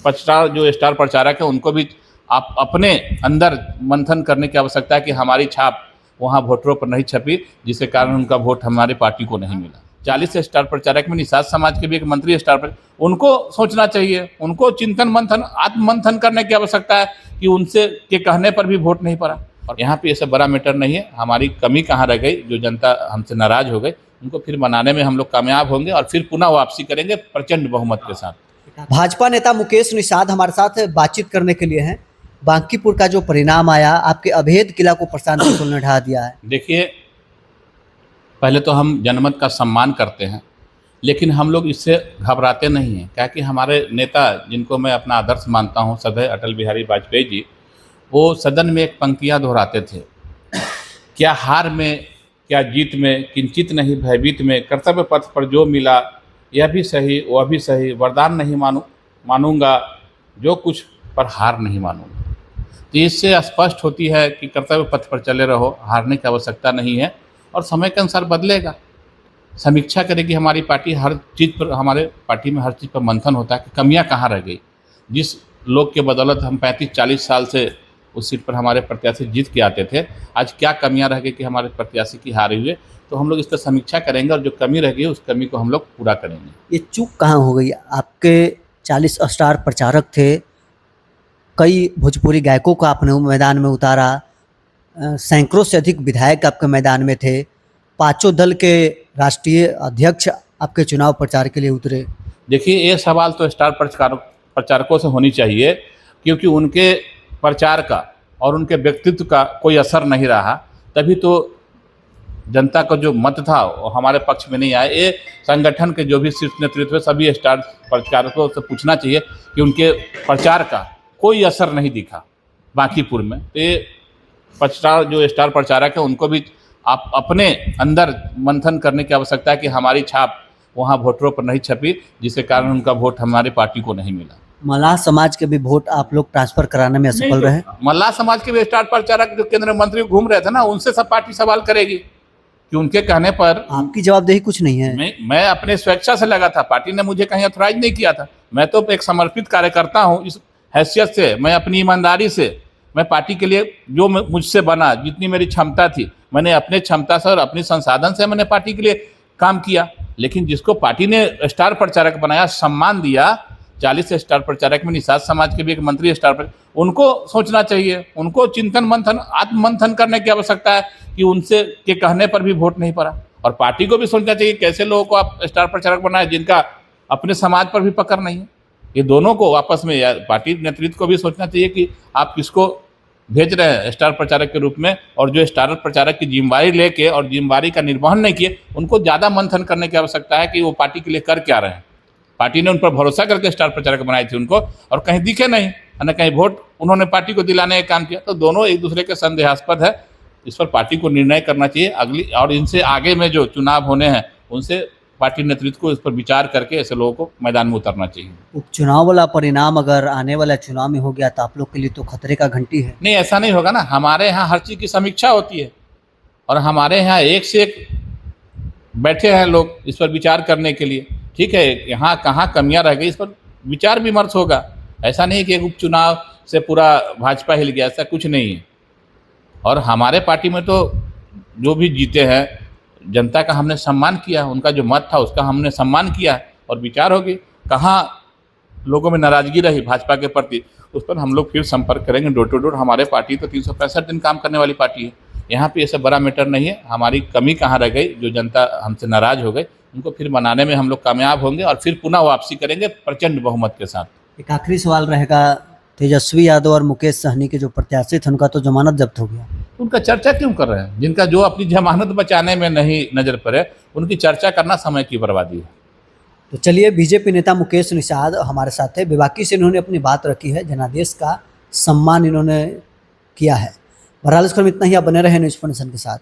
Star जो star प्रचारक है उनको भी आप अपने अंदर मंथन करने की आवश्यकता है कि हमारी छाप वहाँ वोटरों पर नहीं छपी, जिसके कारण उनका वोट हमारी पार्टी को नहीं मिला। 40 स्टार प्रचारक में निषाद समाज के भी एक मंत्री स्टार प्रचारक, उनको सोचना चाहिए, उनको चिंतन मंथन आत्म मंथन करने की आवश्यकता है कि उनसे के कहने पर भी वोट नहीं पड़ा। और यहाँ पे ये सब बड़ा मैटर नहीं है, हमारी कमी कहाँ रह गई, जो जनता हमसे नाराज हो गई उनको फिर मनाने में हम लोग कामयाब होंगे और फिर पुनः वापसी करेंगे प्रचंड बहुमत के साथ। भाजपा नेता मुकेश निषाद हमारे साथ बातचीत करने के लिए हैं। बांकीपुर का जो परिणाम आया, आपके अभेद किला को प्रशांत किशोर ने ढा दिया है। देखिए, पहले तो हम जनमत का सम्मान करते हैं, लेकिन हम लोग इससे घबराते नहीं हैं, क्या कि हमारे नेता जिनको मैं अपना आदर्श मानता हूँ, सदैव अटल बिहारी वाजपेयी जी, वो सदन में एक पंक्तियाँ दोहराते थे, क्या हार में क्या जीत में किंचित नहीं भयभीत में, कर्तव्य पथ पर जो मिला यह भी सही वह भी सही, वरदान नहीं मानूंगा जो कुछ पर हार नहीं मानूंगा। तो इससे स्पष्ट होती है कि कर्तव्य पथ पर चले रहो, हारने की आवश्यकता नहीं है और समय के अनुसार बदलेगा। समीक्षा करेगी हमारी पार्टी, हर चीज़ पर, हमारे पार्टी में हर चीज़ पर मंथन होता है कि कमियां कहाँ रह गई। जिस लोग के बदौलत हम 35-40 साल से उस सीट पर हमारे प्रत्याशी जीत के आते थे, आज क्या कमियां रह गई कि हमारे प्रत्याशी की हारी हुई है, तो हम लोग इस पर समीक्षा करेंगे और जो कमी रह गई उस कमी को हम लोग पूरा करेंगे। ये चूक कहाँ हो गई? आपके 40 स्टार प्रचारक थे, कई भोजपुरी गायकों को आपने मैदान में उतारा, सैकड़ों से अधिक विधायक आपके मैदान में थे, 5 दल के राष्ट्रीय अध्यक्ष आपके चुनाव प्रचार के लिए उतरे। देखिए, ये सवाल तो स्टार प्रचारकों से होनी चाहिए, क्योंकि उनके प्रचार का और उनके व्यक्तित्व का कोई असर नहीं रहा, तभी तो जनता का जो मत था वो हमारे पक्ष में नहीं आया। ये संगठन के जो भी शीर्ष नेतृत्व है, सभी स्टार प्रचारकों से पूछना चाहिए कि उनके प्रचार का कोई असर नहीं दिखा बांकीपुर में। तो ये जो स्टार प्रचारक है उनको भी आप अपने अंदर मंथन करने की आवश्यकता है कि हमारी छाप वहाँ वोटरों पर नहीं छपी, जिसके कारण उनका वोट हमारी पार्टी को नहीं मिला। मल्लाह समाज के भी वोट आप लोग ट्रांसफर कराने में असफल रहे। मल्लाह समाज के भी स्टार प्रचारक जो केंद्रीय मंत्री घूम रहे थे ना, उनसे सब पार्टी सवाल करेगी कि उनके कहने पर आपकी जवाबदेही कुछ नहीं है। मैं अपने स्वेच्छा से लगा था, पार्टी ने मुझे कहीं ऑथराइज नहीं किया था। मैं तो एक समर्पित कार्यकर्ता हूँ, इस हैसियत से मैं अपनी ईमानदारी से मैं पार्टी के लिए जो मुझसे बना, जितनी मेरी क्षमता थी, मैंने अपने क्षमता से और अपनी संसाधन से मैंने पार्टी के लिए काम किया। लेकिन जिसको पार्टी ने स्टार प्रचारक बनाया, सम्मान दिया, 40 स्टार प्रचारक में निषाद समाज के भी एक मंत्री स्टार प्रचारक, उनको सोचना चाहिए, उनको चिंतन मंथन आत्म मंथन करने की आवश्यकता है कि उनसे के कहने पर भी वोट नहीं पड़ा। और पार्टी को भी सोचना चाहिए कैसे लोगों को आप स्टार प्रचारक बनाए जिनका अपने समाज पर भी पकड़ नहीं है। ये दोनों को आपस में, या पार्टी नेतृत्व को भी सोचना चाहिए कि आप किसको भेज रहे हैं स्टार प्रचारक के रूप में, और जो स्टार प्रचारक की जिम्मेवारी लेके और जिम्मेवारी का निर्वहन नहीं किए, उनको ज़्यादा मंथन करने की आवश्यकता है कि वो पार्टी के लिए कर क्या रहे हैं। पार्टी ने उन पर भरोसा करके स्टार प्रचारक बनाई थी उनको, और कहीं दिखे नहीं, न कहीं वोट उन्होंने पार्टी को दिलाने का काम किया। तो दोनों एक दूसरे के संदेहास्पद है, इस पर पार्टी को निर्णय करना चाहिए अगली, और इनसे आगे में जो चुनाव होने हैं उनसे पार्टी नेतृत्व को इस पर विचार करके ऐसे लोगों को मैदान में उतरना चाहिए। उपचुनाव वाला परिणाम अगर आने वाला चुनाव में हो गया तो आप लोग के लिए तो खतरे का घंटी है। नहीं, ऐसा नहीं होगा ना, हमारे यहाँ हर चीज़ की समीक्षा होती है और हमारे यहाँ एक से एक बैठे हैं लोग इस पर विचार करने के लिए। ठीक है, यहाँ कहाँ कमियाँ रह गई इस पर विचार विमर्श होगा। ऐसा नहीं कि एक उपचुनाव से पूरा भाजपा हिल गया, ऐसा कुछ नहीं है। और हमारे पार्टी में तो जो भी जीते हैं, जनता का हमने सम्मान किया, उनका जो मत था उसका हमने सम्मान किया और विचार होगी कहाँ लोगों में नाराजगी रही भाजपा के प्रति, उस पर हम लोग फिर संपर्क करेंगे डोर टू डोर। हमारे पार्टी तो 365 दिन काम करने वाली पार्टी है, यहाँ पे ये सब बड़ा मैटर नहीं है। हमारी कमी कहाँ रह गई, जो जनता हमसे नाराज हो गई उनको फिर मनाने में हम लोग कामयाब होंगे और फिर पुनः वापसी करेंगे प्रचंड बहुमत के साथ। एक आखिरी सवाल रहेगा, तेजस्वी यादव और मुकेश सहनी के जो प्रत्याशी थे उनका तो जमानत जब्त हो गया, उनका चर्चा क्यों कर रहे हैं? जिनका जो अपनी जमानत बचाने में नहीं नजर पड़े, उनकी चर्चा करना समय की बर्बादी है। तो चलिए, बीजेपी नेता मुकेश निषाद हमारे साथ है, बेबाकी से इन्होंने अपनी बात रखी है, जनादेश का सम्मान इन्होंने किया है। बहरहाल इस क्रम इतना ही, आप बने रहे न्यूज़ नेशन के साथ।